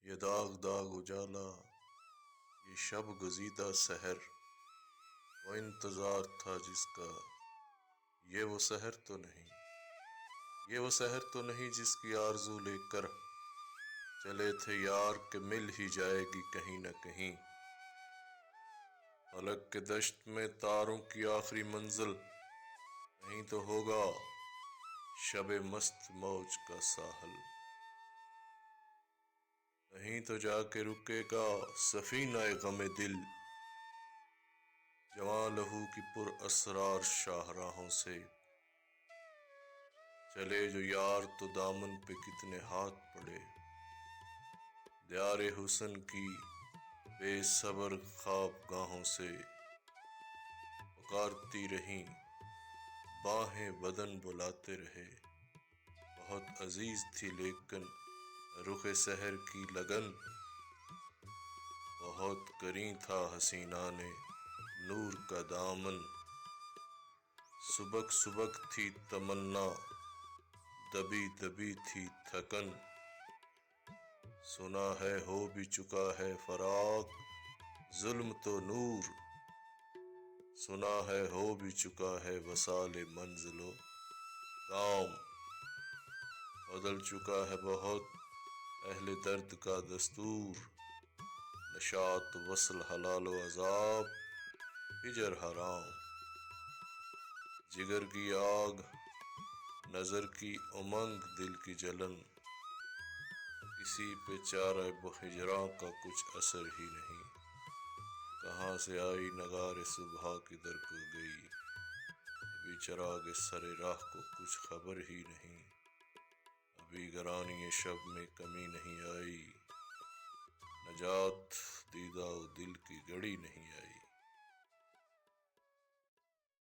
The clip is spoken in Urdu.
یہ داغ داغ اجالا، یہ شب گزیدہ سحر، وہ انتظار تھا جس کا، یہ وہ سحر تو نہیں، یہ وہ سحر تو نہیں جس کی آرزو لے کر چلے تھے یار کہ مل ہی جائے گی کہیں نہ کہیں۔ فلک کے دشت میں تاروں کی آخری منزل، کہیں تو ہوگا شب مست موج کا ساحل، کہیں تو جا کے رکے گا سفینہ غم دل، جواں لہو کی پر اسرار شاہراہوں سے چلے جو یار تو دامن پہ کتنے ہاتھ پڑے، دیار حسن کی بے صبر خواب گاہوں سے پکارتی رہیں باہیں بدن بلاتے رہے، بہت عزیز تھی لیکن رخ سحر کی لگن، بہت کریں تھا حسینہ نے نور کا دامن، سبک سبک تھی تمنا دبی دبی تھی تھکن، سنا ہے ہو بھی چکا ہے فراق ظلم تو نور، سنا ہے ہو بھی چکا ہے وصال منزل و گام، بدل چکا ہے بہت اہل درد کا دستور، نشاط وصل حلال و عذاب ہجر حرام، جگر کی آگ نظر کی امنگ دل کی جلن، کسی پہ چارہ ہجراں کا کچھ اثر ہی نہیں، کہاں سے آئی نگار صبح کدھر کو گئی، ابھی چراغ سر راہ کو کچھ خبر ہی نہیں، ابھی گرانی شب میں کمی نہیں آئی، نجات دیدہ و دل کی گڑی نہیں۔